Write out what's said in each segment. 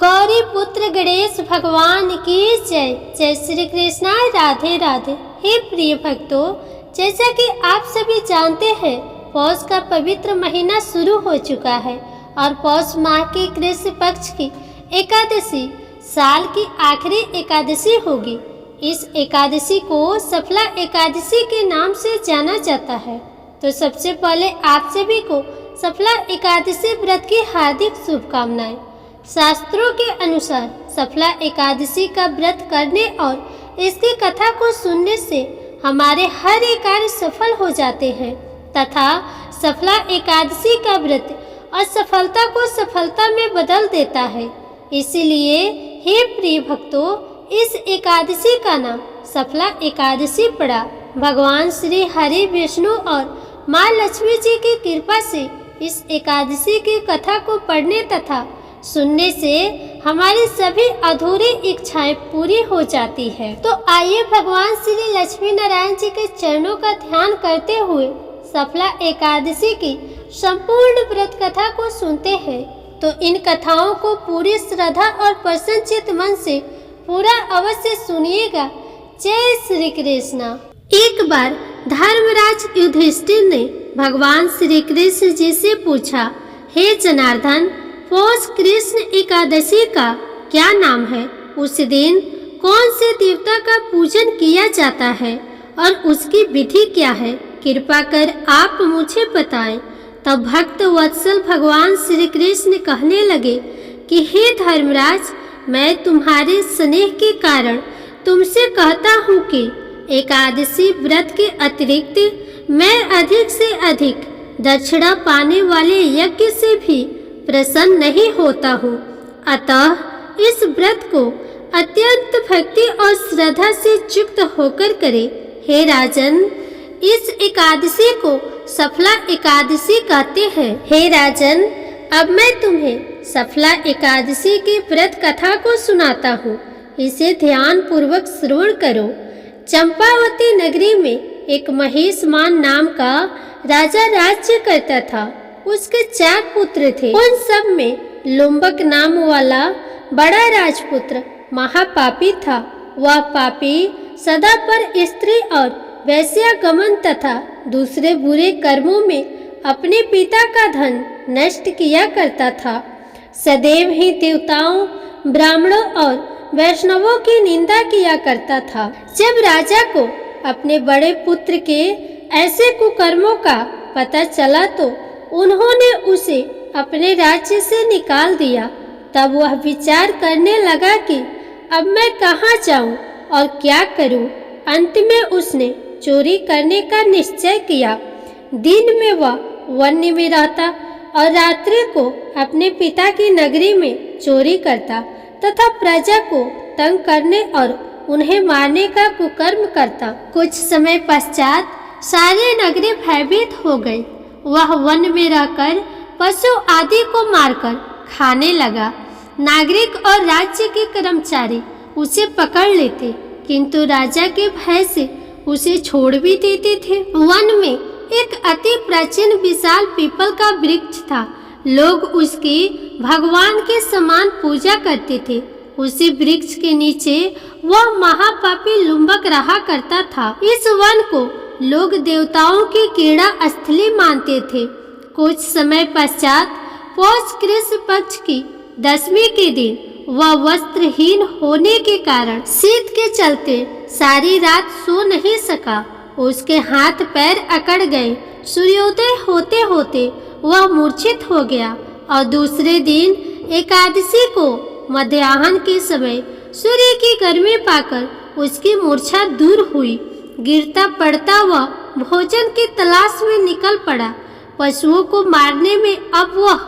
गौरी पुत्र गणेश भगवान की जय। जय श्री कृष्णा, राधे राधे। हे प्रिय भक्तों, जैसा कि आप सभी जानते हैं, पौष का पवित्र महीना शुरू हो चुका है और पौष माह के कृष्ण पक्ष की एकादशी साल की आखिरी एकादशी होगी। इस एकादशी को सफला एकादशी के नाम से जाना जाता है। तो सबसे पहले आप सभी को सफला एकादशी व्रत की हार्दिक शुभकामनाएं। शास्त्रों के अनुसार सफला एकादशी का व्रत करने और इसकी कथा को सुनने से हमारे हर एक कार्य सफल हो जाते हैं तथा सफला एकादशी का व्रत असफलता को सफलता में बदल देता है। इसीलिए हे प्रिय भक्तों, इस एकादशी का नाम सफला एकादशी पड़ा। भगवान श्री हरि विष्णु और माँ लक्ष्मी जी की कृपा से इस एकादशी की कथा को पढ़ने तथा सुनने से हमारी सभी अधूरी इच्छाएं पूरी हो जाती है। तो आइए भगवान श्री लक्ष्मी नारायण जी के चरणों का ध्यान करते हुए सफला एकादशी की संपूर्ण व्रत कथा को सुनते हैं। तो इन कथाओं को पूरी श्रद्धा और प्रसन्नचित्त मन से पूरा अवश्य सुनिएगा। जय श्री कृष्णा। एक बार धर्मराज युधिष्ठिर ने भगवान श्री कृष्ण जी से पूछा, हे जनार्दन, पौष कृष्ण एकादशी का क्या नाम है? उस दिन कौन से देवता का पूजन किया जाता है और उसकी विधि क्या है? कृपा कर आप मुझे बताएं। तब भक्त वत्सल भगवान श्री कृष्ण कहने लगे कि हे धर्मराज, मैं तुम्हारे स्नेह के कारण तुमसे कहता हूँ कि एकादशी व्रत के अतिरिक्त मैं अधिक से अधिक दक्षिणा पाने वाले यज्ञ से भी प्रसन्न नहीं होता हूँ। अतः इस व्रत को अत्यंत भक्ति और श्रद्धा से युक्त होकर करे। हे राजन, इस एकादशी को सफला एकादशी कहते हैं। हे राजन, अब मैं तुम्हें सफला एकादशी की व्रत कथा को सुनाता हूँ। इसे ध्यान पूर्वक श्रवण करो। चंपावती नगरी में एक महिषमान नाम का राजा राज्य करता था। उसके 4 पुत्र थे। उन सब में लुम्बक नाम वाला बड़ा राजपुत्र महापापी था। वह पापी सदा पर स्त्री और वैश्यागमन तथा दूसरे बुरे कर्मों में अपने पिता का धन नष्ट किया करता था। सदैव ही देवताओं, ब्राह्मणों और वैष्णवों की निंदा किया करता था। जब राजा को अपने बड़े पुत्र के ऐसे कुकर्मों का पता चला तो उन्होंने उसे अपने राज्य से निकाल दिया। तब वह विचार करने लगा कि अब मैं कहाँ जाऊँ और क्या करूँ। अंत में उसने चोरी करने का निश्चय किया। दिन में वह वन में रहता और रात्रि को अपने पिता की नगरी में चोरी करता तथा प्रजा को तंग करने और उन्हें मारने का कुकर्म करता। कुछ समय पश्चात सारी नगरी भयभीत हो गई। वह वन में रहकर पशु आदि को मारकर खाने लगा। नागरिक और राज्य के कर्मचारी उसे पकड़ लेते, किंतु राजा के भय से उसे छोड़ भी देते थे। वन में एक अति प्राचीन विशाल पीपल का वृक्ष था। लोग उसकी भगवान के समान पूजा करते थे। उसी वृक्ष के नीचे वह महापापी लुम्बक रहा करता था। इस वन को लोग देवताओं की क्रीड़ा स्थली मानते थे। कुछ समय पश्चात पौष कृष्ण पक्ष की 10वीं के दिन वह वस्त्रहीन होने के कारण शीत के चलते सारी रात सो नहीं सका। उसके हाथ पैर अकड़ गए। सूर्योदय होते होते वह मूर्छित हो गया और दूसरे दिन एकादशी को मध्याह्न के समय सूर्य की गर्मी पाकर उसकी मूर्छा दूर हुई। गिरता पड़ता वह भोजन की तलाश में निकल पड़ा। पशुओं को मारने में अब वह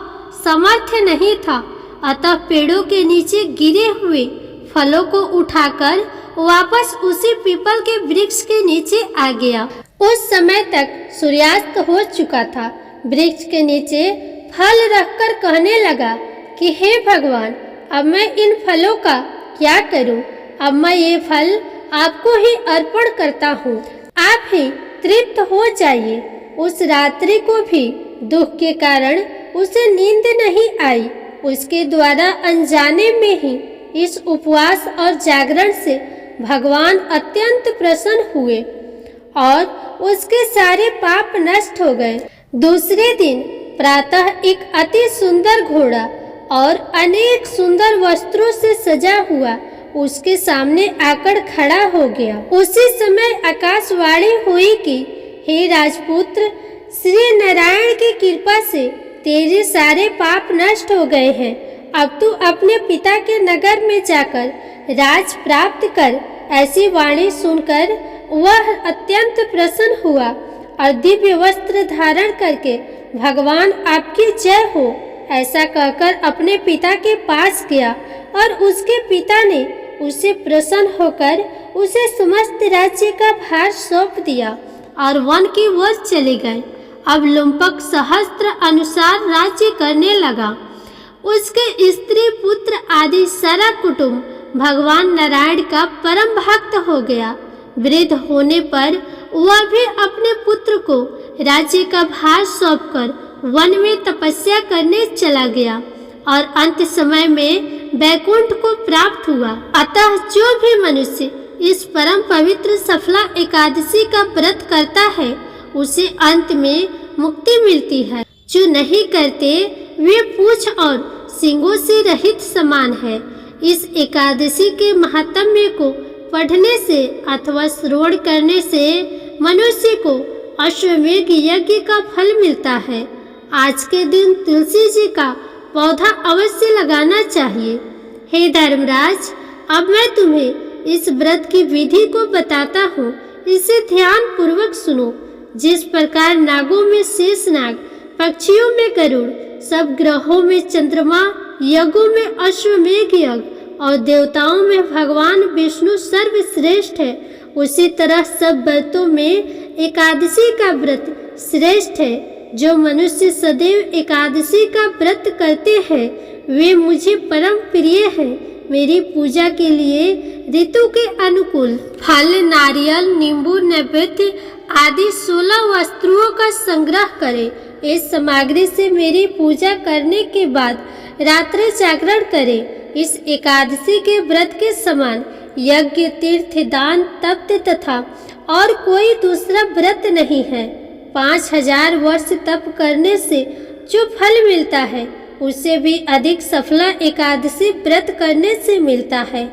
समर्थ नहीं था। अतः पेड़ों के नीचे गिरे हुए फलों को उठाकर वापस उसी पीपल के वृक्ष के नीचे आ गया। उस समय तक सूर्यास्त हो चुका था। वृक्ष के नीचे फल रखकर कहने लगा कि हे भगवान, अब मैं इन फलों का क्या करूं? अब मैं ये फल आपको ही अर्पण करता हूँ। आप ही तृप्त हो जाइए। उस रात्रि को भी दुख के कारण उसे नींद नहीं आई। उसके द्वारा अनजाने में ही इस उपवास और जागरण से भगवान अत्यंत प्रसन्न हुए और उसके सारे पाप नष्ट हो गए। दूसरे दिन प्रातः एक अति सुंदर घोड़ा और अनेक सुंदर वस्त्रों से सजा हुआ उसके सामने आकर खड़ा हो गया। उसी समय आकाशवाणी हुई कि हे राजपुत्र, श्री नारायण की कृपा से तेरे सारे पाप नष्ट हो गए हैं। अब तू अपने पिता के नगर में जाकर राज प्राप्त कर। ऐसी वाणी सुनकर वह अत्यंत प्रसन्न हुआ और दिव्य वस्त्र धारण करके भगवान आपकी जय हो ऐसा कहकर अपने पिता के पास गया और उसके पिता ने उसे प्रसन्न होकर उसे समस्त राज्य का भार सौंप दिया और वन की ओर चले गए। अब लुम्पक सहस्त्र अनुसार राज्य करने लगा। उसके स्त्री पुत्र आदि सारा कुटुंब भगवान नारायण का परम भक्त हो गया। वृद्ध होने पर वह भी अपने पुत्र को राज्य का भार सौंपकर वन में तपस्या करने चला गया और अंत समय में वैकुंठ को प्राप्त हुआ। अतः जो भी मनुष्य इस परम पवित्र सफला एकादशी का व्रत करता है उसे अंत में मुक्ति मिलती है। जो नहीं करते वे पूंछ और सींगों से रहित समान है। इस एकादशी के महात्म्य को पढ़ने से अथवा श्रवण करने से मनुष्य को अश्वमेघ यज्ञ का फल मिलता है। आज के दिन तुलसी जी का पौधा अवश्य लगाना चाहिए। हे धर्मराज, अब मैं तुम्हें इस व्रत की विधि को बताता हूँ, इसे ध्यान पूर्वक सुनो। जिस प्रकार नागों में शेषनाग, पक्षियों में गरुड़, सब ग्रहों में चंद्रमा, यज्ञों में अश्वमेघ यज्ञ और देवताओं में भगवान विष्णु सर्वश्रेष्ठ है, उसी तरह सब व्रतों में एकादशी का व्रत श्रेष्ठ है। जो मनुष्य सदैव एकादशी का व्रत करते हैं वे मुझे परम प्रिय हैं। मेरी पूजा के लिए ऋतु के अनुकूल फल, नारियल, नींबू, नैवेद्य आदि 16 वस्तुओं का संग्रह करें। इस सामग्री से मेरी पूजा करने के बाद रात्रि जागरण करें। इस एकादशी के व्रत के समान यज्ञ, तीर्थ, दान, तप तथा और कोई दूसरा व्रत नहीं है। 5000 वर्ष तप करने से जो फल मिलता है उससे भी अधिक सफला एकादशी व्रत करने से मिलता है।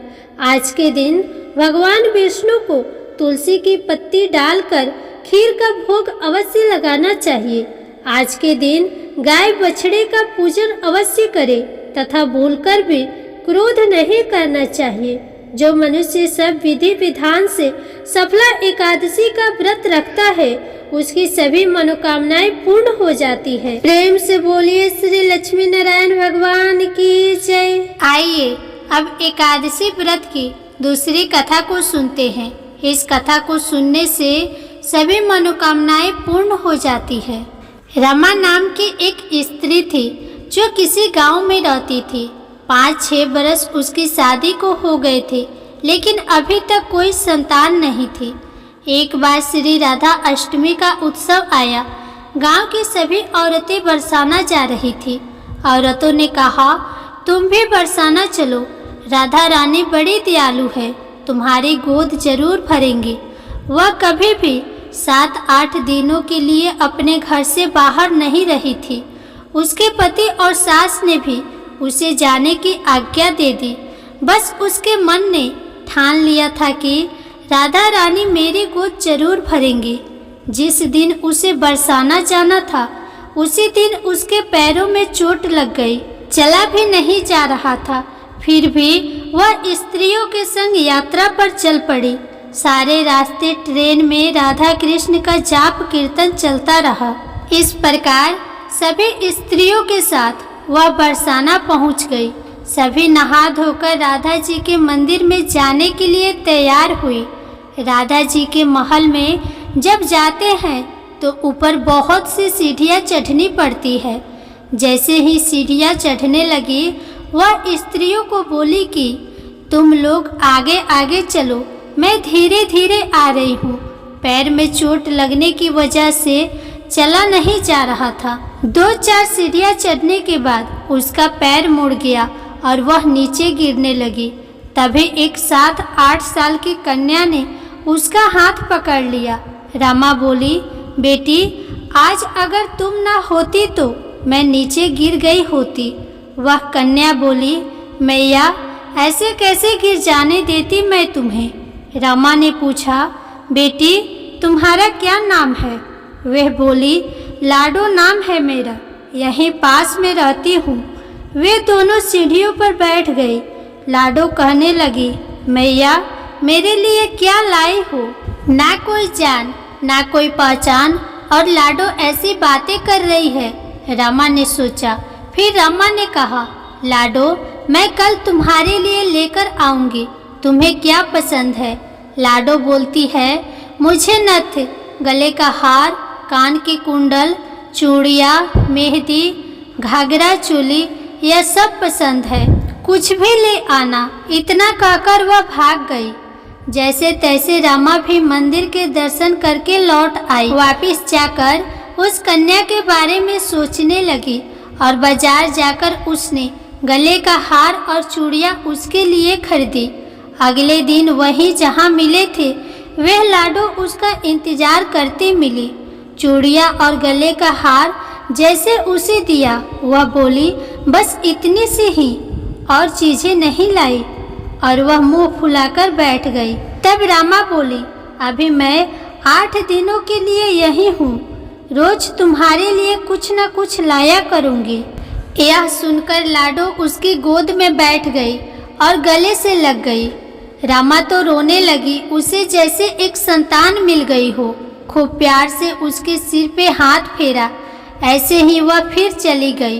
आज के दिन भगवान विष्णु को तुलसी की पत्ती डालकर खीर का भोग अवश्य लगाना चाहिए। आज के दिन गाय बछड़े का पूजन अवश्य करें तथा भूलकर भी क्रोध नहीं करना चाहिए। जो मनुष्य सब विधि विधान से सफला एकादशी का व्रत रखता है उसकी सभी मनोकामनाएं पूर्ण हो जाती है। प्रेम से बोलिए श्री लक्ष्मी नारायण भगवान की जय। आइए अब एकादशी व्रत की दूसरी कथा को सुनते हैं। इस कथा को सुनने से सभी मनोकामनाएं पूर्ण हो जाती है। रमा नाम की एक स्त्री थी जो किसी गांव में रहती थी। 5-6 बरस उसकी शादी को हो गए थे, लेकिन अभी तक कोई संतान नहीं थी। एक बार श्री राधा अष्टमी का उत्सव आया। गांव की सभी औरतें बरसाना जा रही थी। औरतों ने कहा, तुम भी बरसाना चलो, राधा रानी बड़ी दयालु है, तुम्हारी गोद जरूर भरेंगी। वह कभी भी 7-8 दिनों के लिए अपने घर से बाहर नहीं रही थी। उसके पति और सास ने भी उसे जाने की आज्ञा दे दी। बस उसके मन ने ठान लिया था कि राधा रानी मेरी गोद जरूर भरेंगी। जिस दिन उसे बरसाना जाना था उसी दिन उसके पैरों में चोट लग गई, चला भी नहीं जा रहा था। फिर भी वह स्त्रियों के संग यात्रा पर चल पड़ी। सारे रास्ते ट्रेन में राधा कृष्ण का जाप कीर्तन चलता रहा। इस प्रकार सभी स्त्रियों के साथ वह बरसाना पहुंच गई। सभी नहा धोकर राधा जी के मंदिर में जाने के लिए तैयार हुई। राधा जी के महल में जब जाते हैं तो ऊपर बहुत सी सीढ़ियाँ चढ़नी पड़ती है। जैसे ही सीढ़ियाँ चढ़ने लगी वह स्त्रियों को बोली कि तुम लोग आगे आगे चलो, मैं धीरे धीरे आ रही हूँ। पैर में चोट लगने की वजह से चला नहीं जा रहा था। 2-4 सीढ़ियाँ चढ़ने के बाद उसका पैर मुड़ गया और वह नीचे गिरने लगी। तभी एक 7-8 साल की कन्या ने उसका हाथ पकड़ लिया। रमा बोली, बेटी, आज अगर तुम ना होती तो मैं नीचे गिर गई होती। वह कन्या बोली, मैया, ऐसे कैसे गिर जाने देती मैं तुम्हें। रमा ने पूछा, बेटी, तुम्हारा क्या नाम है। वह बोली, लाडो नाम है मेरा, यहीं पास में रहती हूँ। वे दोनों सीढ़ियों पर बैठ गई। लाडो कहने लगी, मैया, मेरे लिए क्या लाई हो। ना कोई जान, ना कोई पहचान, और लाडो ऐसी बातें कर रही है। रमा ने सोचा। फिर रमा ने कहा, लाडो, मैं कल तुम्हारे लिए लेकर आऊँगी, तुम्हें क्या पसंद है। लाडो बोलती है, मुझे नथ, गले का हार, कान के कुंडल, चूड़ियाँ, मेहंदी, घाघरा चोली, यह सब पसंद है, कुछ भी ले आना। इतना कहकर वह भाग गई। जैसे तैसे रमा भी मंदिर के दर्शन करके लौट आई। वापिस जाकर उस कन्या के बारे में सोचने लगी और बाजार जाकर उसने गले का हार और चूड़ियाँ उसके लिए खरीदी। अगले दिन वहीं जहाँ मिले थे वह लाडो उसका इंतजार करती मिली। चूड़ियाँ और गले का हार जैसे उसे दिया, वह बोली, बस इतनी सी ही, और चीजें नहीं लाई, और वह मुंह फुलाकर बैठ गई। तब रमा बोली, अभी मैं 8 दिनों के लिए यहीं हूँ, रोज तुम्हारे लिए कुछ न कुछ लाया करूँगी। यह सुनकर लाडो उसकी गोद में बैठ गई और गले से लग गई। रमा तो रोने लगी, उसे जैसे एक संतान मिल गई हो। खूब प्यार से उसके सिर पे हाथ फेरा। ऐसे ही वह फिर चली गई।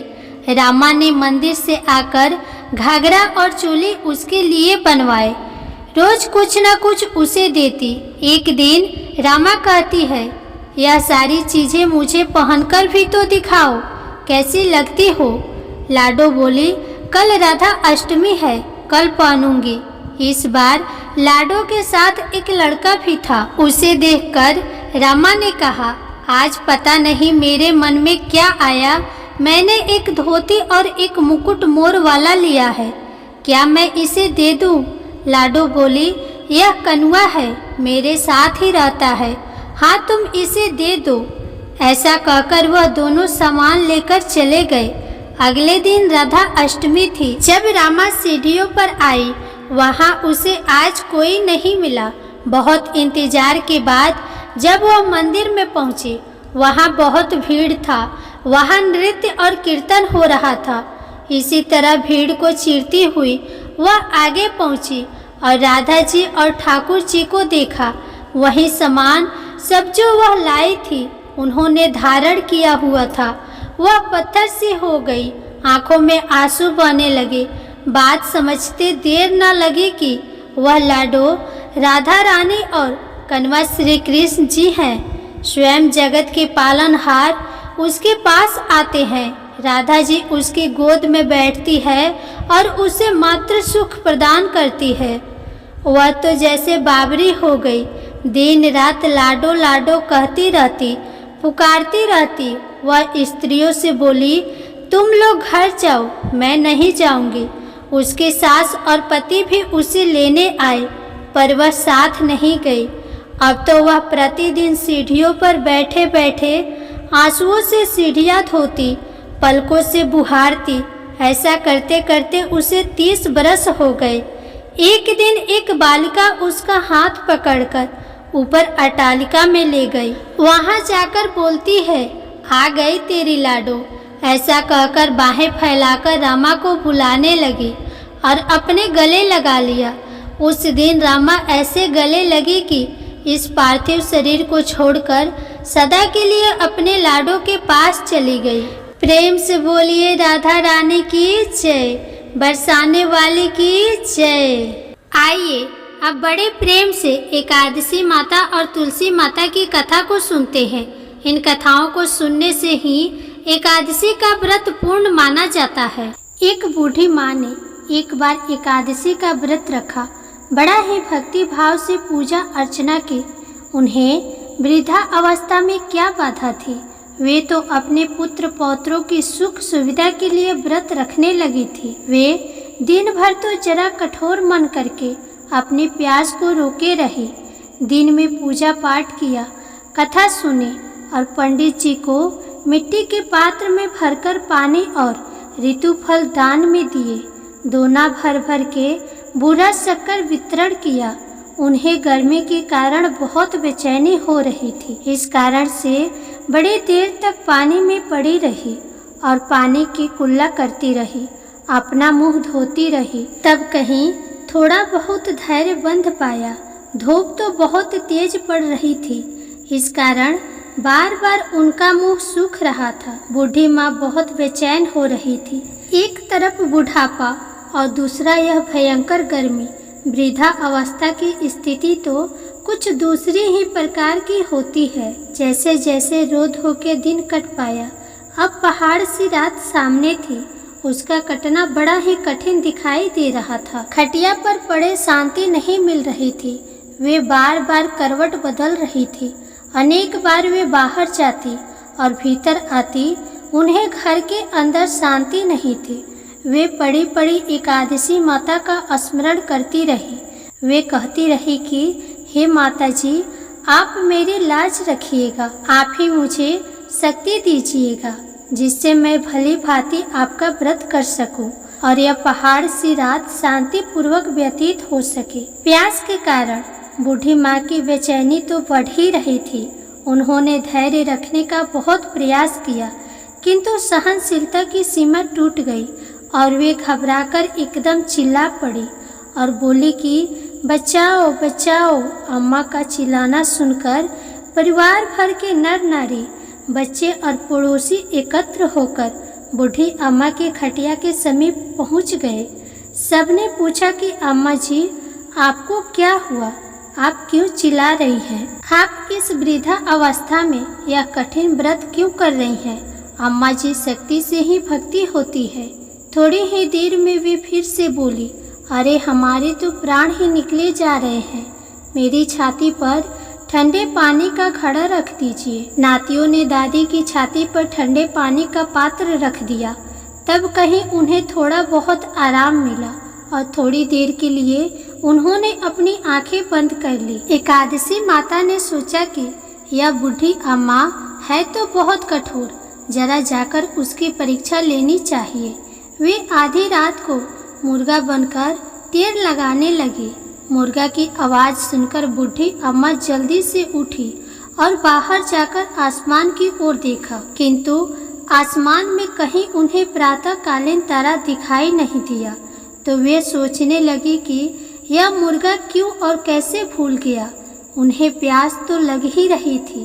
रामा ने मंदिर से आकर घाघरा और चोली उसके लिए बनवाए। रोज कुछ न कुछ उसे देती। एक दिन रामा कहती है, यह सारी चीजें मुझे पहनकर भी तो दिखाओ, कैसी लगती हो। लाडो बोली, कल राधा अष्टमी है, कल पहनूंगी। इस बार लाडो के साथ एक लड़का भी था। उसे देखकर रामा ने कहा, आज पता नहीं मेरे मन में क्या आया, मैंने एक धोती और एक मुकुट मोर वाला लिया है, क्या मैं इसे दे दूं? लाडो बोली, यह कनुआ है, मेरे साथ ही रहता है, हाँ तुम इसे दे दो। ऐसा कहकर वह दोनों सामान लेकर चले गए। अगले दिन राधा अष्टमी थी। जब रामा सीढ़ियों पर आई, वहाँ उसे आज कोई नहीं मिला। बहुत इंतजार के बाद जब वह मंदिर में पहुंची, वहाँ बहुत भीड़ था। वहाँ नृत्य और कीर्तन हो रहा था। इसी तरह भीड़ को चीरती हुई वह आगे पहुंची और राधा जी और ठाकुर जी को देखा। वही सामान सब जो वह लाई थी उन्होंने धारण किया हुआ था। वह पत्थर सी हो गई, आंखों में आंसू बहने लगे। बात समझते देर न लगी कि वह लाडो राधा रानी और कन्वा श्री कृष्ण जी हैं। स्वयं जगत के पालनहार उसके पास आते हैं। राधा जी उसकी गोद में बैठती है और उसे मात्र सुख प्रदान करती है। वह तो जैसे बावरी हो गई, दिन रात लाडो लाडो कहती रहती, पुकारती रहती। वह स्त्रियों से बोली, तुम लोग घर जाओ, मैं नहीं जाऊंगी। उसके सास और पति भी उसे लेने आए, पर वह साथ नहीं गई। अब तो वह प्रतिदिन सीढ़ियों पर बैठे बैठे आंसुओं से सीढ़ियाँ धोती, पलकों से बुहारती। ऐसा करते करते उसे 30 बरस हो गए। एक दिन एक बालिका उसका हाथ पकड़कर ऊपर अट्टालिका में ले गई। वहां जाकर बोलती है, आ गई तेरी लाडो। ऐसा कहकर बाहें फैलाकर रामा को बुलाने लगी और अपने गले लगा लिया। उस दिन रामा ऐसे गले लगी कि इस पार्थिव शरीर को छोड़कर सदा के लिए अपने लाडो के पास चली गई। प्रेम से बोलिए राधा रानी की जय, बरसाने वाली की जय। आइए अब बड़े प्रेम से एकादशी माता और तुलसी माता की कथा को सुनते हैं। इन कथाओं को सुनने से ही एकादशी का व्रत पूर्ण माना जाता है। एक बूढ़ी माँ ने एक बार एकादशी का व्रत रखा। बड़ा ही भक्ति भाव से पूजा अर्चना की। उन्हें वृद्धा अवस्था में क्या बाधा थी, वे तो अपने पुत्र पौत्रों की सुख सुविधा के लिए व्रत रखने लगी थी। वे दिन भर तो जरा कठोर मन करके अपनी प्यास को रोके रही। दिन में पूजा पाठ किया, कथा सुनी और पंडित जी को मिट्टी के पात्र में भरकर पानी और ऋतुफल दान में दिए। दोना भर भर के बूढ़ा शक्कर वितरण किया। उन्हें गर्मी के कारण बहुत बेचैनी हो रही थी। इस कारण से बड़ी देर तक पानी में पड़ी रही और पानी की कुल्ला करती रही, अपना मुंह धोती रही। तब कहीं थोड़ा बहुत धैर्य बंध पाया। धूप तो बहुत तेज पड़ रही थी, इस कारण बार बार उनका मुंह सूख रहा था। बूढ़ी माँ बहुत बेचैन हो रही थी। एक तरफ बुढ़ापा और दूसरा यह भयंकर गर्मी। वृद्धा अवस्था की स्थिति तो कुछ दूसरी ही प्रकार की होती है। जैसे जैसे रो धो के दिन कट पाया, अब पहाड़ सी रात सामने थी। उसका कटना बड़ा ही कठिन दिखाई दे रहा था। खटिया पर पड़े शांति नहीं मिल रही थी। वे बार बार करवट बदल रही थी। अनेक बार वे बाहर जाती और भीतर आती, उन्हें घर के अंदर शांति नहीं थी। वे पड़ी पड़ी एकादशी माता का स्मरण करती रही। वे कहती रही कि हे माता जी, आप मेरी लाज रखिएगा, आप ही मुझे शक्ति दीजिएगा जिससे मैं भली भांति आपका व्रत कर सकूं और यह पहाड़ सी रात शांति पूर्वक व्यतीत हो सके। प्यास के कारण बूढ़ी माँ की बेचैनी तो बढ़ ही रही थी। उन्होंने धैर्य रखने का बहुत प्रयास किया, किंतु सहनशीलता की सीमा टूट गई और वे घबराकर एकदम चिल्ला पड़ी और बोली कि बचाओ बचाओ। अम्मा का चिल्लाना सुनकर परिवार भर के नर नारी, बच्चे और पड़ोसी एकत्र होकर बूढ़ी अम्मा के खटिया के समीप पहुंच गए। सबने पूछा कि अम्मा जी, आपको क्या हुआ? आप क्यों चिल्ला रही हैं? आप इस वृद्धा अवस्था में यह कठिन व्रत क्यों कर रही हैं? अम्मा जी, शक्ति से ही भक्ति होती है। थोड़ी ही देर में वे फिर से बोली, अरे हमारे तो प्राण ही निकले जा रहे हैं। मेरी छाती पर ठंडे पानी का घड़ा रख दीजिए। नातियों ने दादी की छाती पर ठंडे पानी का पात्र रख दिया। तब कहीं उन्हें थोड़ा बहुत आराम मिला और थोड़ी देर के लिए उन्होंने अपनी आंखें बंद कर ली। एकादशी माता ने सोचा कि यह बूढ़ी अम्मा है तो बहुत कठोर, जरा जाकर उसकी परीक्षा लेनी चाहिए। वे आधी रात को मुर्गा बनकर टेर लगाने लगी। मुर्गा की आवाज़ सुनकर बूढ़ी अम्मा जल्दी से उठी और बाहर जाकर आसमान की ओर देखा, किंतु आसमान में कहीं उन्हें प्रातःकालीन तारा दिखाई नहीं दिया। तो वे सोचने लगी कि यह मुर्गा क्यों और कैसे भूल गया। उन्हें प्यास तो लग ही रही थी।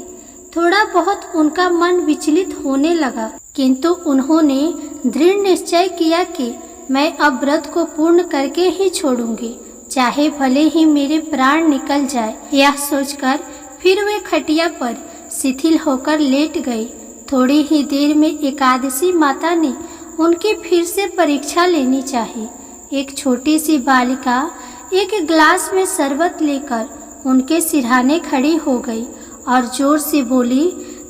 थोड़ा बहुत उनका मन विचलित होने लगा, किंतु उन्होंने दृढ़ निश्चय किया कि मैं अब व्रत को पूर्ण करके ही छोड़ूंगी, चाहे भले ही मेरे प्राण निकल जाए। यह सोचकर फिर वे खटिया पर शिथिल होकर लेट गई। थोड़ी ही देर में एकादशी माता ने उनकी फिर से परीक्षा लेनी चाहिए। एक छोटी सी बालिका एक गिलास में शरबत लेकर उनके सिरहाने खड़ी हो गई और जोर से बोली,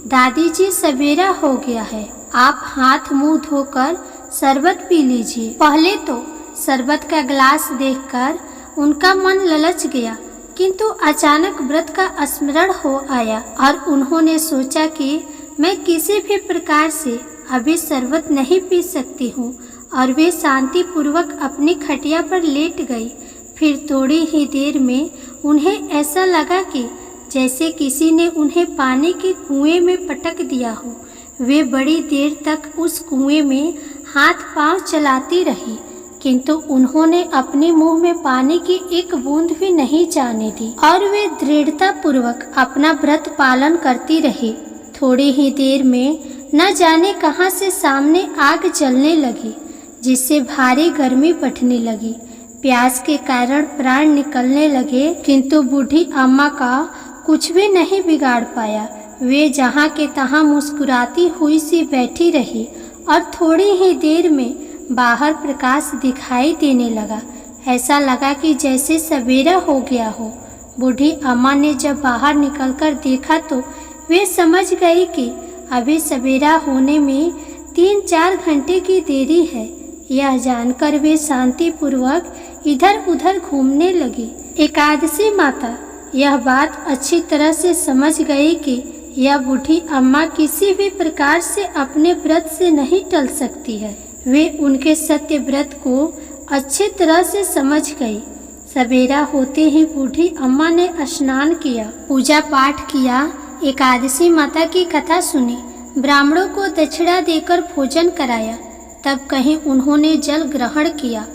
दादी जी, सवेरा हो गया है, आप हाथ मुंह धोकर शरबत पी लीजिए। पहले तो शरबत का गिलास देखकर उनका मन ललच गया, किंतु अचानक व्रत का स्मरण हो आया और उन्होंने सोचा कि मैं किसी भी प्रकार से अभी शरबत नहीं पी सकती हूँ और वे शांति पूर्वक अपनी खटिया पर लेट गई। फिर थोड़ी ही देर में उन्हें ऐसा लगा कि जैसे किसी ने उन्हें पानी के कुएं में पटक दिया हो। वे बड़ी देर तक उस कुएं में हाथ पांव चलाती रही, किंतु उन्होंने अपने मुंह में पानी की एक बूंद भी नहीं जाने दी और वे दृढ़ता पूर्वक अपना व्रत पालन करती रही। थोड़ी ही देर में न जाने कहां से सामने आग जलने लगी, जिससे भारी गर्मी बढ़ने लगी। प्यास के कारण प्राण निकलने लगे, किंतु बूढ़ी अम्मा का कुछ भी नहीं बिगाड़ पाया। वे जहाँ के तहाँ मुस्कुराती हुई सी बैठी रही और थोड़ी ही देर में बाहर प्रकाश दिखाई देने लगा। ऐसा लगा कि जैसे सवेरा हो गया हो। बूढ़ी अम्मा ने जब बाहर निकलकर देखा तो वे समझ गई कि अभी सवेरा होने में 3-4 घंटे की देरी है। यह जानकर वे शांतिपूर्वक इधर उधर घूमने लगे। एकादशी माता यह बात अच्छी तरह से समझ गई कि यह बूढ़ी अम्मा किसी भी प्रकार से अपने व्रत से नहीं टल सकती है। वे उनके सत्य व्रत को अच्छी तरह से समझ गई। सवेरा होते ही बूढ़ी अम्मा ने स्नान किया, पूजा पाठ किया, एकादशी माता की कथा सुनी, ब्राह्मणों को दक्षिणा देकर भोजन कराया। तब कहीं उन्होंने जल ग्रहण किया।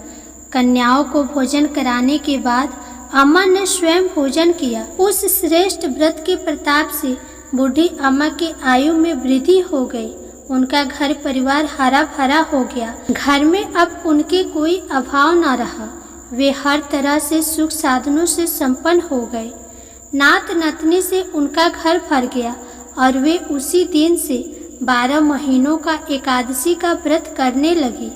कन्याओं को भोजन कराने के बाद अम्मा ने स्वयं भोजन किया। उस श्रेष्ठ व्रत के प्रताप से बूढ़ी अम्मा की आयु में वृद्धि हो गई। उनका घर परिवार हरा भरा हो गया। घर में अब उनके कोई अभाव न रहा। वे हर तरह से सुख साधनों से संपन्न हो गए। नात नतनी से उनका घर भर गया और वे उसी दिन से 12 महीनों का एकादशी का व्रत करने लगे।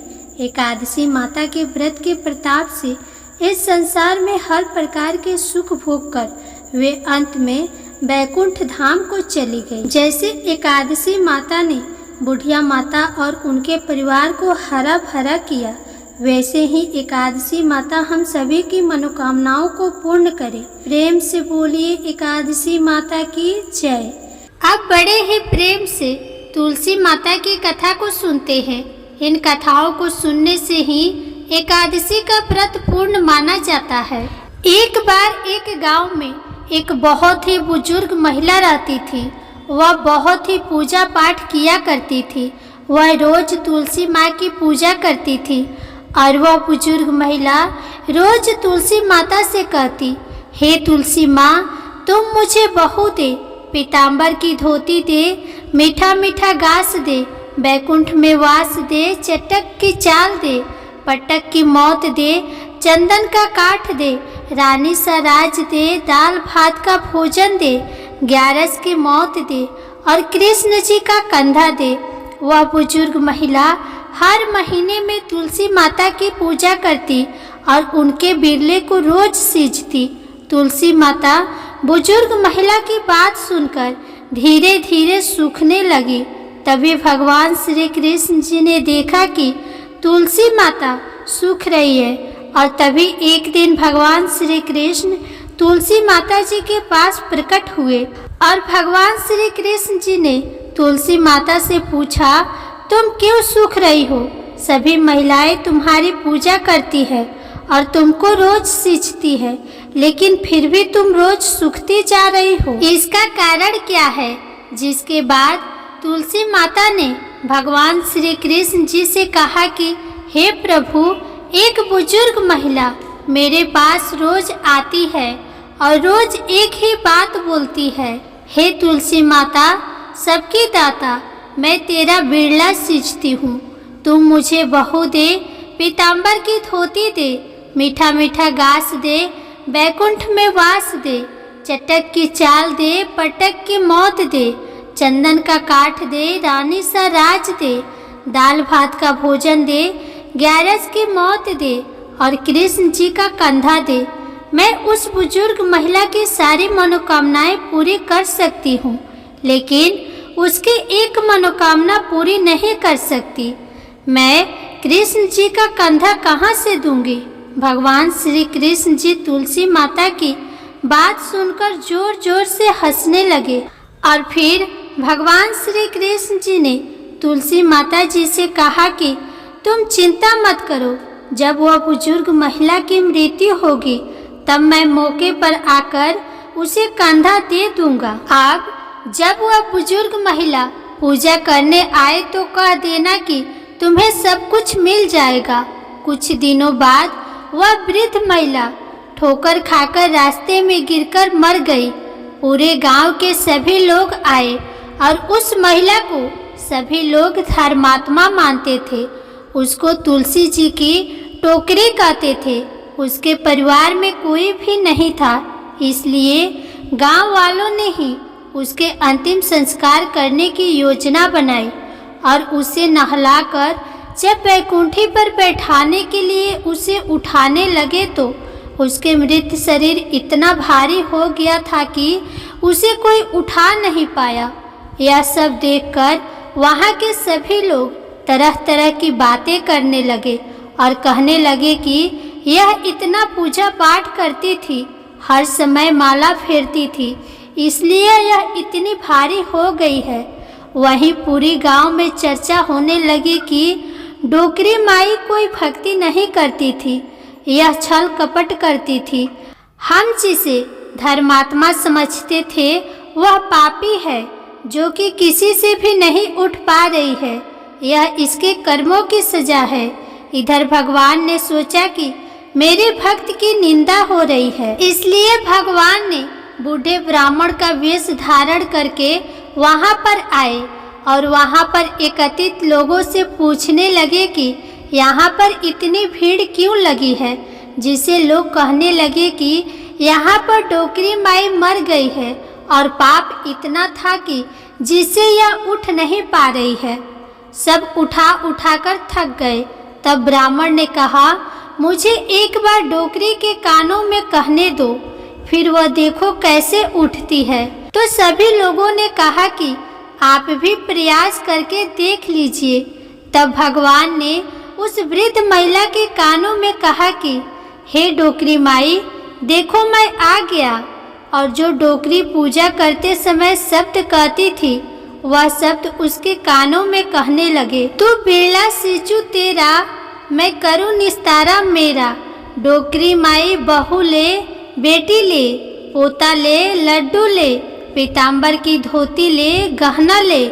एकादशी माता के व्रत के प्रताप से इस संसार में हर प्रकार के सुख भोग कर वे अंत में बैकुंठ धाम को चली गई। जैसे एकादशी माता ने बुढ़िया माता और उनके परिवार को हरा भरा किया, वैसे ही एकादशी माता हम सभी की मनोकामनाओं को पूर्ण करे। प्रेम से बोलिए एकादशी माता की जय। अब बड़े ही प्रेम से तुलसी माता की कथा को सुनते हैं। इन कथाओं को सुनने से ही एकादशी का व्रत पूर्ण माना जाता है। एक बार एक गांव में एक बहुत ही बुजुर्ग महिला रहती थी। वह बहुत ही पूजा पाठ किया करती थी। वह रोज तुलसी माँ की पूजा करती थी और वह बुजुर्ग महिला रोज तुलसी माता से कहती, हे तुलसी माँ, तुम मुझे बहू दे, पीताम्बर की धोती दे, मीठा मीठा घास दे, बैकुंठ में वास दे, चटक की चाल दे, पटक की मौत दे, चंदन का काठ दे, रानी सा राज दे, दाल भात का भोजन दे, 11 की मौत दे और कृष्ण जी का कंधा दे। वह बुजुर्ग महिला हर महीने में तुलसी माता की पूजा करती और उनके बिरले को रोज सींचती। तुलसी माता बुजुर्ग महिला की बात सुनकर धीरे धीरे सूखने लगी। तभी भगवान श्री कृष्ण जी ने देखा कि तुलसी माता सूख रही है और तभी एक दिन भगवान श्री कृष्ण तुलसी माता जी के पास प्रकट हुए और भगवान श्री कृष्ण जी ने तुलसी माता से पूछा, तुम क्यों सूख रही हो? सभी महिलाएं तुम्हारी पूजा करती है और तुमको रोज सींचती है, लेकिन फिर भी तुम रोज सूखती जा रही हो। इसका कारण क्या है? जिसके बाद तुलसी माता ने भगवान श्री कृष्ण जी से कहा कि हे प्रभु, एक बुजुर्ग महिला मेरे पास रोज आती है और रोज एक ही बात बोलती है, हे तुलसी माता, सबकी दाता, मैं तेरा बिरला सींचती हूँ, तुम मुझे बहू दे, पीताम्बर की धोती दे, मीठा मीठा घास दे, बैकुंठ में वास दे, चटक की चाल दे, पटक की मौत दे, चंदन का काठ दे, रानी सा राज दे, दाल भात का भोजन दे, 11 की मौत दे और कृष्ण जी का कंधा दे। मैं उस बुजुर्ग महिला की सारी मनोकामनाएं पूरी कर सकती हूँ, लेकिन उसकी एक मनोकामना पूरी नहीं कर सकती। मैं कृष्ण जी का कंधा कहाँ से दूंगी? भगवान श्री कृष्ण जी तुलसी माता की बात सुनकर जोर जोर से हंसने लगे और फिर भगवान श्री कृष्ण जी ने तुलसी माता जी से कहा कि तुम चिंता मत करो, जब वह बुजुर्ग महिला की मृत्यु होगी तब मैं मौके पर आकर उसे कंधा दे दूंगा। अब जब वह बुजुर्ग महिला पूजा करने आए तो कह देना कि तुम्हें सब कुछ मिल जाएगा। कुछ दिनों बाद वह वृद्ध महिला ठोकर खाकर रास्ते में गिरकर मर गई। पूरे गांव के सभी लोग आए और उस महिला को सभी लोग धर्मात्मा मानते थे। उसको तुलसी जी की टोकरी कहते थे। उसके परिवार में कोई भी नहीं था, इसलिए गांव वालों ने ही उसके अंतिम संस्कार करने की योजना बनाई और उसे नहलाकर जब बैकुंठी पर बैठाने के लिए उसे उठाने लगे तो उसके मृत शरीर इतना भारी हो गया था कि उसे कोई उठा नहीं पाया। यह सब देखकर वहाँ के सभी लोग तरह तरह की बातें करने लगे और कहने लगे कि यह इतना पूजा पाठ करती थी, हर समय माला फेरती थी, इसलिए यह इतनी भारी हो गई है। वहीं पूरी गांव में चर्चा होने लगी कि डोकरी माई कोई भक्ति नहीं करती थी, यह छल कपट करती थी। हम जिसे धर्मात्मा समझते थे वह पापी है, जो कि किसी से भी नहीं उठ पा रही है। यह इसके कर्मों की सजा है। इधर भगवान ने सोचा कि मेरे भक्त की निंदा हो रही है, इसलिए भगवान ने बूढ़े ब्राह्मण का वेश धारण करके वहाँ पर आए और वहाँ पर एकत्रित लोगों से पूछने लगे कि यहाँ पर इतनी भीड़ क्यों लगी है, जिसे लोग कहने लगे कि यहाँ पर डोकरी माई मर गई है और पाप इतना था कि जिससे यह उठ नहीं पा रही है। सब उठाकर थक गए। तब ब्राह्मण ने कहा, मुझे एक बार डोकरी के कानों में कहने दो, फिर वह देखो कैसे उठती है। तो सभी लोगों ने कहा कि आप भी प्रयास करके देख लीजिए। तब भगवान ने उस वृद्ध महिला के कानों में कहा कि हे डोकरी माई, देखो मैं आ गया। और जो डोकरी पूजा करते समय शब्द कहती थी, वह शब्द उसके कानों में कहने लगे, तू बिरला सिचू तेरा, मैं करूँ निस्तारा मेरा। डोकरी माई बहू ले, बेटी ले, पोता ले, लड्डू ले, पीताम्बर की धोती ले, गहना ले,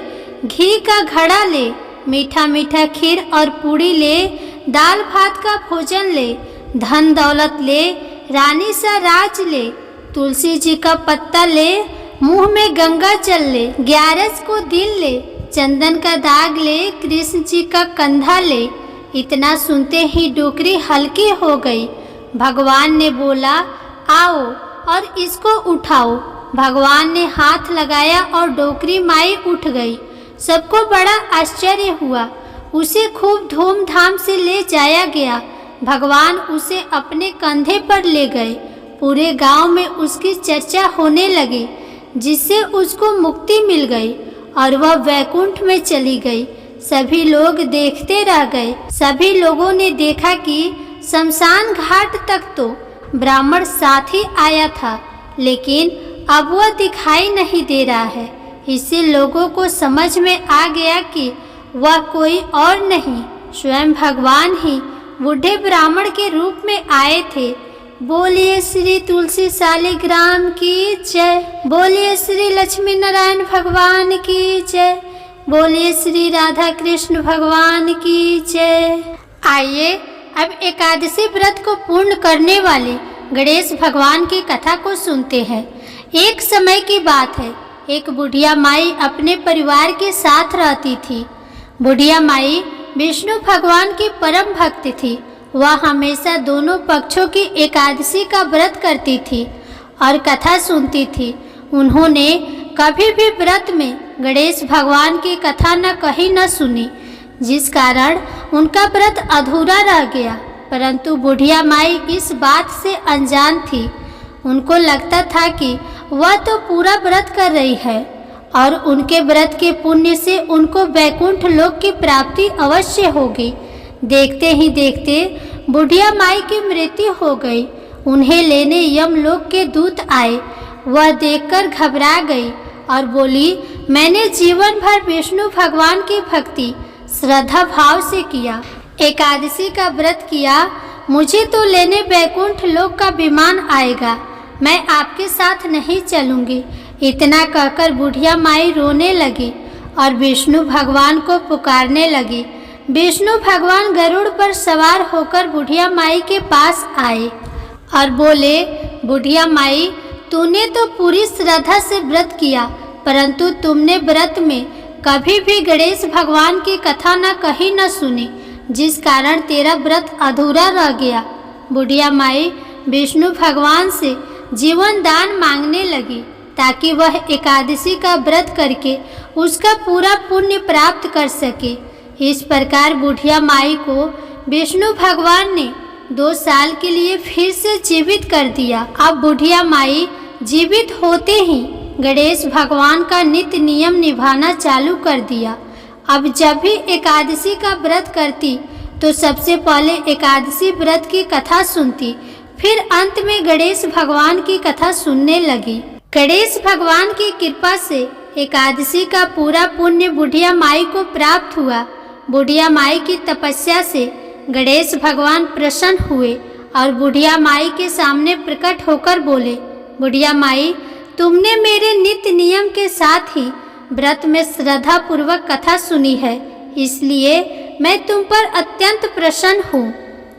घी का घड़ा ले, मीठा मीठा खीर और पूड़ी ले, दाल भात का भोजन ले, धन दौलत ले, रानी सा राज ले, तुलसी जी का पत्ता ले, मुंह में गंगा जल ले, 11 को दिल ले, चंदन का दाग ले, कृष्ण जी का कंधा ले। इतना सुनते ही डोकरी हल्की हो गई। भगवान ने बोला, आओ और इसको उठाओ। भगवान ने हाथ लगाया और डोकरी माई उठ गई। सबको बड़ा आश्चर्य हुआ। उसे खूब धूमधाम से ले जाया गया। भगवान उसे अपने कंधे पर ले गए। पूरे गांव में उसकी चर्चा होने लगी, जिससे उसको मुक्ति मिल गई और वह वैकुंठ में चली गई। सभी लोग देखते रह गए। सभी लोगों ने देखा कि शमशान घाट तक तो ब्राह्मण साथ ही आया था, लेकिन अब वह दिखाई नहीं दे रहा है। इससे लोगों को समझ में आ गया कि वह कोई और नहीं, स्वयं भगवान ही बूढ़े ब्राह्मण के रूप में आए थे। बोलिए श्री तुलसी शालिग्राम की जय। बोलिए श्री लक्ष्मी नारायण भगवान की जय। बोलिए श्री राधा कृष्ण भगवान की जय। आइए अब एकादशी व्रत को पूर्ण करने वाले गणेश भगवान की कथा को सुनते हैं। एक समय की बात है, एक बुढ़िया माई अपने परिवार के साथ रहती थी। बुढ़िया माई विष्णु भगवान की परम भक्त थी। वह हमेशा दोनों पक्षों की एकादशी का व्रत करती थी और कथा सुनती थी। उन्होंने कभी भी व्रत में गणेश भगवान की कथा न कही न सुनी, जिस कारण उनका व्रत अधूरा रह गया। परंतु बुढ़िया माई इस बात से अनजान थी। उनको लगता था कि वह तो पूरा व्रत कर रही है और उनके व्रत के पुण्य से उनको वैकुंठ लोक की प्राप्ति अवश्य होगी। देखते ही देखते बुढ़िया माई की मृत्यु हो गई। उन्हें लेने यमलोक के दूत आए। वह देखकर घबरा गई और बोली, मैंने जीवन भर विष्णु भगवान की भक्ति श्रद्धा भाव से किया, एकादशी का व्रत किया, मुझे तो लेने वैकुंठ लोक का विमान आएगा, मैं आपके साथ नहीं चलूंगी। इतना कहकर बुढ़िया माई रोने लगी और विष्णु भगवान को पुकारने लगी। विष्णु भगवान गरुड़ पर सवार होकर बुढ़िया माई के पास आए और बोले, बुढ़िया माई, तूने तो पूरी श्रद्धा से व्रत किया, परंतु तुमने व्रत में कभी भी गणेश भगवान की कथा न कही न सुनी, जिस कारण तेरा व्रत अधूरा रह गया। बुढ़िया माई विष्णु भगवान से जीवन दान मांगने लगी ताकि वह एकादशी का व्रत करके उसका पूरा पुण्य प्राप्त कर सके। इस प्रकार बुढ़िया माई को विष्णु भगवान ने 2 साल के लिए फिर से जीवित कर दिया। अब बुढ़िया माई जीवित होते ही गणेश भगवान का नित्य नियम निभाना चालू कर दिया। अब जब भी एकादशी का व्रत करती तो सबसे पहले एकादशी व्रत की कथा सुनती, फिर अंत में गणेश भगवान की कथा सुनने लगी। गणेश भगवान की कृपा से एकादशी का पूरा पुण्य बुढ़िया माई को प्राप्त हुआ। बुढ़िया माई की तपस्या से गणेश भगवान प्रसन्न हुए और बुढ़िया माई के सामने प्रकट होकर बोले, बुढ़िया माई, तुमने मेरे नित्य नियम के साथ ही व्रत में श्रद्धा पूर्वक कथा सुनी है, इसलिए मैं तुम पर अत्यंत प्रसन्न हूँ।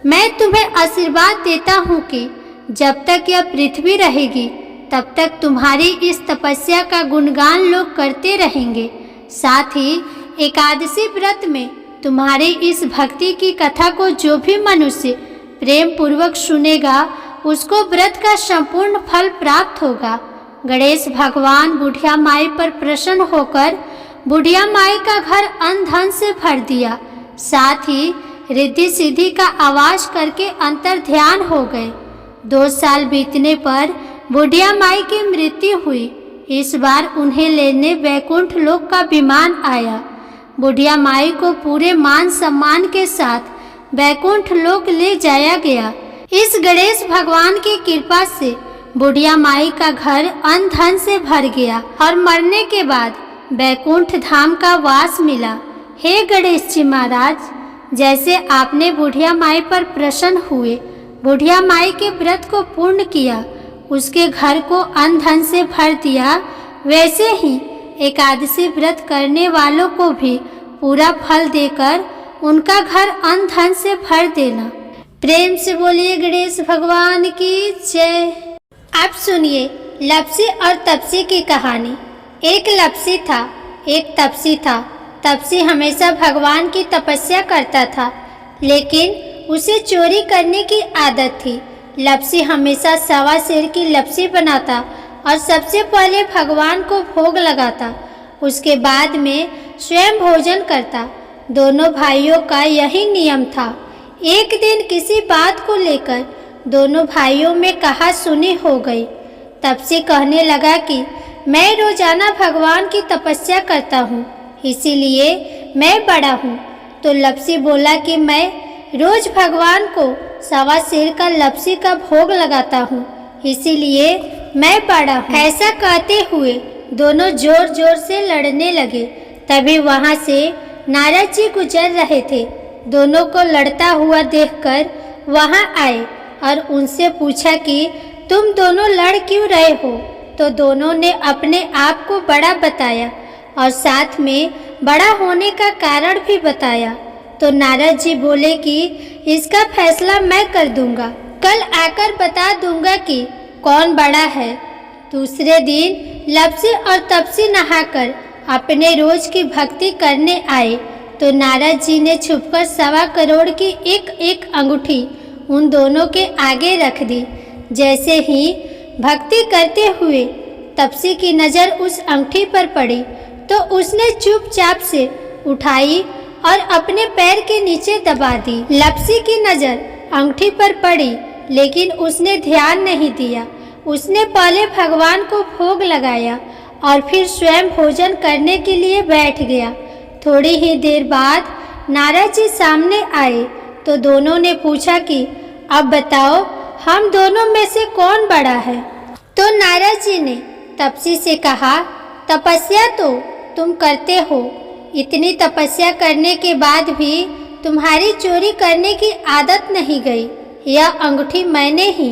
मैं तुम्हें आशीर्वाद देता हूँ कि जब तक यह पृथ्वी रहेगी तब तक तुम्हारी इस तपस्या का गुणगान लोग करते रहेंगे। साथ ही एकादशी व्रत में तुम्हारी इस भक्ति की कथा को जो भी मनुष्य प्रेम पूर्वक सुनेगा उसको व्रत का संपूर्ण फल प्राप्त होगा। गणेश भगवान बुढ़िया माई पर प्रसन्न होकर बुढ़िया माई का घर अन्न धन से भर दिया। साथ ही रिद्धि सिद्धि का आवाज करके अंतर ध्यान हो गए। 2 साल बीतने पर बुढ़िया माई की मृत्यु हुई। इस बार उन्हें लेने वैकुंठ लोक का विमान आया। बुढ़िया माई को पूरे मान सम्मान के साथ वैकुंठ लोक ले जाया गया। इस गणेश भगवान की कृपा से बुढ़िया माई का घर अन्न धन से भर गया और मरने के बाद वैकुंठ धाम का वास मिला। हे गणेश जी महाराज, जैसे आपने बुढ़िया माई पर प्रसन्न हुए, बुढ़िया माई के व्रत को पूर्ण किया, उसके घर को अन्न धन से भर दिया, वैसे ही एकादशी व्रत करने वालों को भी पूरा फल देकर उनका घर अन्न धन से भर देना। प्रेम से बोलिए गणेश भगवान की जय। अब सुनिए लप्सी और तपसी की कहानी। एक लप्सी था, एक तपसी था। तपसी हमेशा भगवान की तपस्या करता था, लेकिन उसे चोरी करने की आदत थी। लप्सी हमेशा सवा सेर की लप्सी बनाता और सबसे पहले भगवान को भोग लगाता, उसके बाद में स्वयं भोजन करता। दोनों भाइयों का यही नियम था। एक दिन किसी बात को लेकर दोनों भाइयों में कहा सुनी हो गई। तपसी कहने लगा कि मैं रोजाना भगवान की तपस्या करता हूँ, इसीलिए मैं बड़ा हूँ। तो लप्सी बोला कि मैं रोज भगवान को सवा सेर का लप्सी का भोग लगाता हूँ, इसीलिए मैं बड़ा हूँ। ऐसा कहते हुए दोनों जोर जोर से लड़ने लगे। तभी वहाँ से नारद जी गुजर रहे थे। दोनों को लड़ता हुआ देखकर वहाँ आए और उनसे पूछा कि तुम दोनों लड़ क्यों रहे हो। तो दोनों ने अपने आप को बड़ा बताया और साथ में बड़ा होने का कारण भी बताया। तो नारद जी बोले कि इसका फैसला मैं कर दूंगा, कल आकर बता दूंगा कि कौन बड़ा है। दूसरे दिन लप्सी और तपसी नहाकर अपने रोज की भक्ति करने आए। तो नारद जी ने छुपकर 1.25 करोड़ की एक एक अंगूठी उन दोनों के आगे रख दी। जैसे ही भक्ति करते हुए तपसी की नज़र उस अंगूठी पर पड़ी तो उसने चुपचाप से उठाई और अपने पैर के नीचे दबा दी। लप्सी की नज़र अंगूठी पर पड़ी, लेकिन उसने ध्यान नहीं दिया। उसने पहले भगवान को भोग लगाया और फिर स्वयं भोजन करने के लिए बैठ गया। थोड़ी ही देर बाद नारद जी सामने आए तो दोनों ने पूछा कि अब बताओ हम दोनों में से कौन बड़ा है। तो नारद जी ने तपसी से कहा, तपस्या तो तुम करते हो, इतनी तपस्या करने के बाद भी तुम्हारी चोरी करने की आदत नहीं गई। यह अंगूठी मैंने ही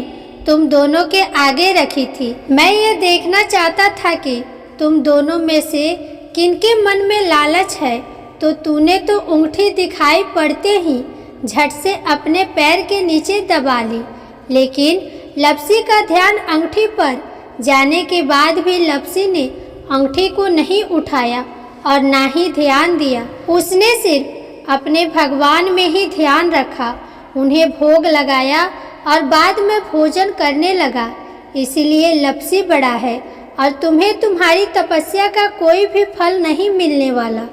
तुम दोनों के आगे रखी थी। मैं ये देखना चाहता था कि तुम दोनों में से किनके मन में लालच है। तो तूने तो अंगूठी दिखाई पड़ते ही झट से अपने पैर के नीचे दबा ली, लेकिन लप्सी का ध्यान अंगूठी पर जाने के बाद भी लप्सी ने अंगूठी को नहीं उठाया और ना ही ध्यान दिया। उसने सिर्फ अपने भगवान में ही ध्यान रखा, उन्हें भोग लगाया और बाद में भोजन करने लगा। इसलिए लप्सी बड़ा है और तुम्हें तुम्हारी तपस्या का कोई भी फल नहीं मिलने वाला।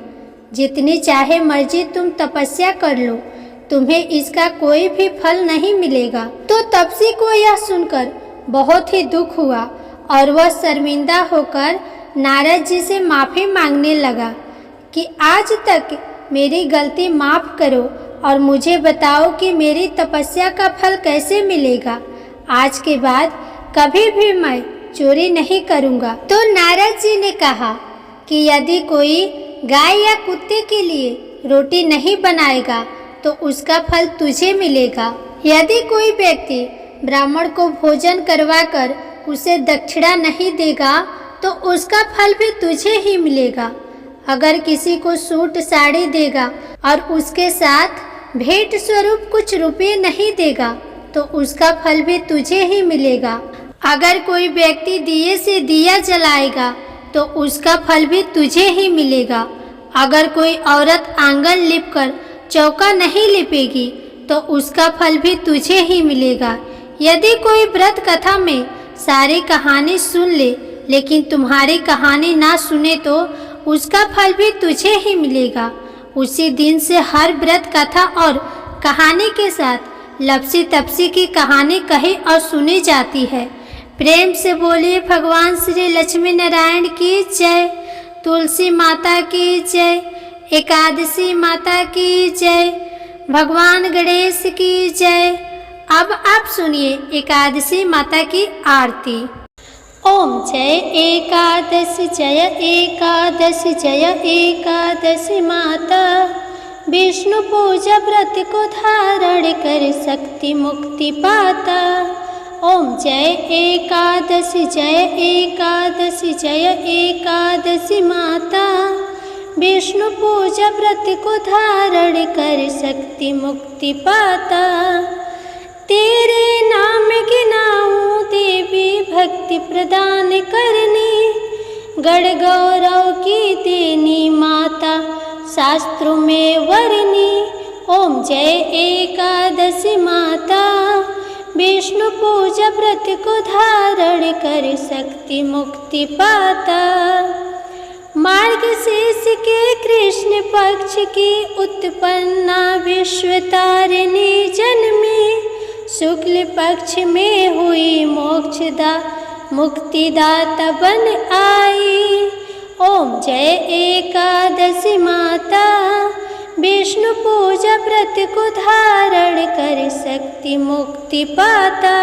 जितनी चाहे मर्जी तुम तपस्या कर लो, तुम्हें इसका कोई भी फल नहीं मिलेगा। तो तपसी को यह सुनकर बहुत ही दुख हुआ और वह शर्मिंदा होकर नारद जी से माफ़ी मांगने लगा कि आज तक मेरी गलती माफ़ करो और मुझे बताओ कि मेरी तपस्या का फल कैसे मिलेगा। आज के बाद कभी भी मैं चोरी नहीं करूँगा। तो नारद जी ने कहा कि यदि कोई गाय या कुत्ते के लिए रोटी नहीं बनाएगा तो उसका फल तुझे मिलेगा। यदि कोई व्यक्ति ब्राह्मण को भोजन करवाकर उसे दक्षिणा नहीं देगा तो उसका फल भी तुझे ही मिलेगा। अगर किसी को सूट साड़ी देगा और उसके साथ भेंट स्वरूप कुछ रुपये नहीं देगा तो उसका फल भी तुझे ही मिलेगा। अगर कोई व्यक्ति दिए से दिया जलाएगा तो उसका फल भी तुझे ही मिलेगा। अगर कोई औरत आंगन लिपकर चौका नहीं लिपेगी तो उसका फल भी तुझे ही मिलेगा। यदि कोई व्रत कथा में सारी कहानी सुन ले लेकिन तुम्हारी कहानी ना सुने तो उसका फल भी तुझे ही मिलेगा। उसी दिन से हर व्रत कथा और कहानी के साथ लपसी तपसी की कहानी कही और सुनी जाती है। प्रेम से बोलिए भगवान श्री लक्ष्मी नारायण की जय, तुलसी माता की जय, एकादशी माता की जय, भगवान गणेश की जय। अब आप सुनिए एकादशी माता की आरती। ओम जय एकादशी जय एकादशी जय एकादशी माता, विष्णु पूजा व्रत को धारण कर शक्ति मुक्ति पाता। ओम जय एकादशी जय एकादशी जय एकादशी माता, विष्णु पूजा व्रत को धारण कर शक्ति मुक्ति पाता। तेरे नाम गिनाऊं देवी भक्ति प्रदान करनी, गण गौरव की देनी माता शास्त्रों में वर्णी। ओम जय एकादशी माता, विष्णु पूजा व्रत को धारण कर शक्ति मुक्ति पाता। मार्गशीर्ष के कृष्ण पक्ष की उत्पन्ना विश्व तारिणी जन्मी, शुक्ल पक्ष में हुई मोक्षदा मुक्तिदाता बन आई। ओम जय एकादशी माता, विष्णु पूजा व्रत को धारण कर शक्ति मुक्ति पाता।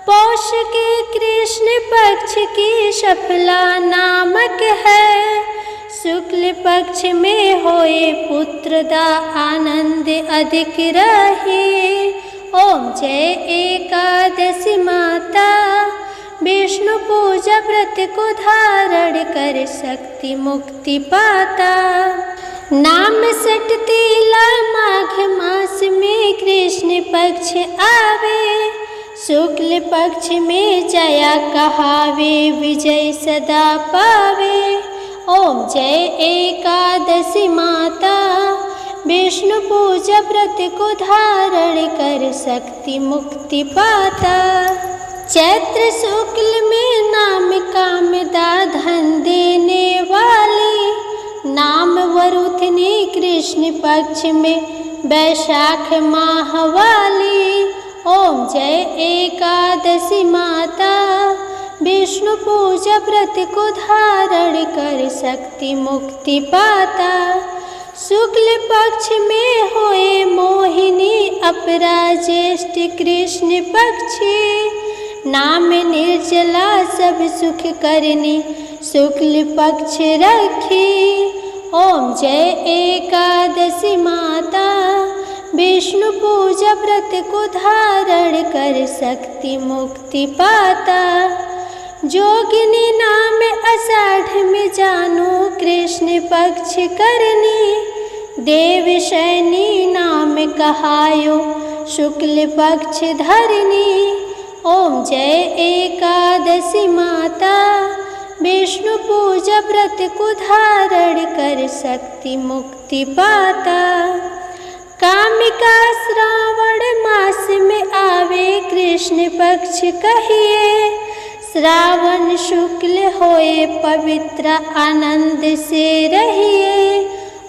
पौष के कृष्ण पक्ष की सफला नामक है, शुक्ल पक्ष में होए पुत्रदा आनंद अधिक रहे। ओम जय एकादशी माता, विष्णु पूजा व्रत को धारण कर शक्ति मुक्ति पाता। नाम सटतीला माघ मास में कृष्ण पक्ष आवे, शुक्ल पक्ष में जया कहावे विजय सदा पावे। ओम जय एकादशी माता, विष्णु पूजा व्रत को धारण कर शक्ति मुक्ति पाता। चैत्र शुक्ल में नाम कामदा धन देने वाली, नाम वरुथनी कृष्ण पक्ष में वैशाख माह वाली। ओम जय एकादशी माता, विष्णु पूजा व्रत को धारण कर शक्ति मुक्ति पाता। शुक्ल पक्ष में होए मोहिनी अपरा ज्येष्ठ कृष्ण पक्षी, नाम निर्जला सब सुख करनी शुक्ल पक्ष रखी। ओम जय एकादशी माता, विष्णु पूजा व्रत को धारण कर शक्ति मुक्ति पाता। जोगिनी नाम आषाढ़ में जानो कृष्ण पक्ष करनी, देव शैनी नाम कहायो शुक्ल पक्ष धरनी। ओम जय एकादशी माता, विष्णु पूजा व्रत को धारण कर शक्ति मुक्ति पाता। कामिका श्रावण मास में आवे कृष्ण पक्ष कहिए, श्रावण शुक्ल होए पवित्र आनंद से रहिए।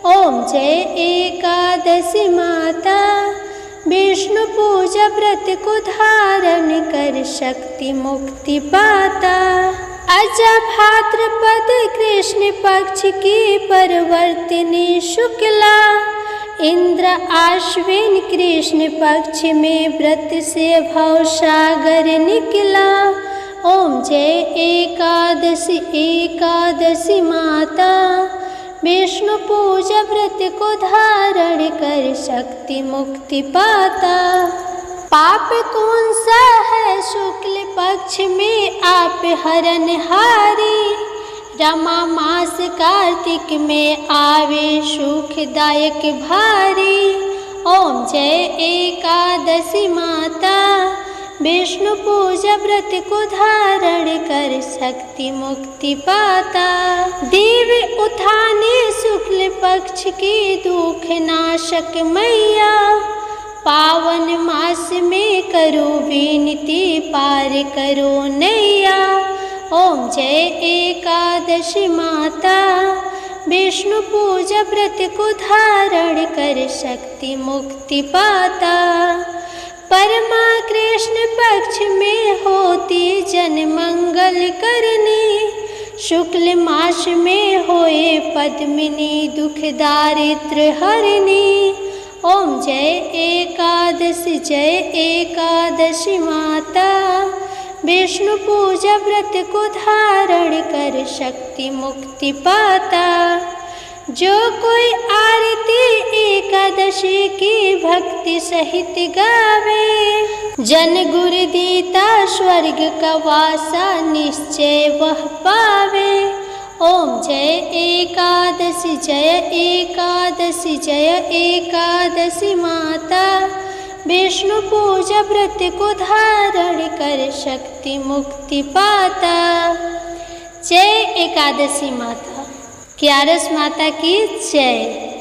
ओम जय एकादशी माता, विष्णु पूजा व्रत को धारण कर शक्ति मुक्ति पाता। अजा भाद्रपद कृष्ण पक्ष की परवर्तिनी शुक्ला, इंद्र आश्विन कृष्ण पक्ष में व्रत से भव सागर निकला। ओम जय एकादशी एकादशी माता, विष्णु पूजा व्रत को धारण कर शक्ति मुक्ति पाता। पाप कौन सा है शुक्ल पक्ष में आप हरनहारी, रमा मास कार्तिक में आवे सुखदायक भारी। ओम जय एकादशी माता, विष्णु पूजा व्रत को धारण कर शक्ति मुक्ति पाता। देव उठाने शुक्ल पक्ष की दुख नाशक मैया, पावन मास में करो विनती पार करो नैया। ओम जय एकादशी माता, विष्णु पूजा व्रत को धारण कर शक्ति मुक्ति पाता। परमा कृष्ण पक्ष में होती जन मंगल करनी, शुक्ल मास में होए पद्मिनी दुख दारिद्र हरनी। ओम जय एकादशी माता, विष्णु पूजा व्रत को धारण कर शक्ति मुक्ति पाता। जो कोई आरती एकादशी की भक्ति सहित गावे, जन गुरु दीता स्वर्ग का वासा निश्चय वह पावे। ओम जय एकादशी जय एकादशी माता, विष्णु पूजा व्रत को धारण कर शक्ति मुक्ति पाता। जय एकादशी माता, ग्यारस माता की जय।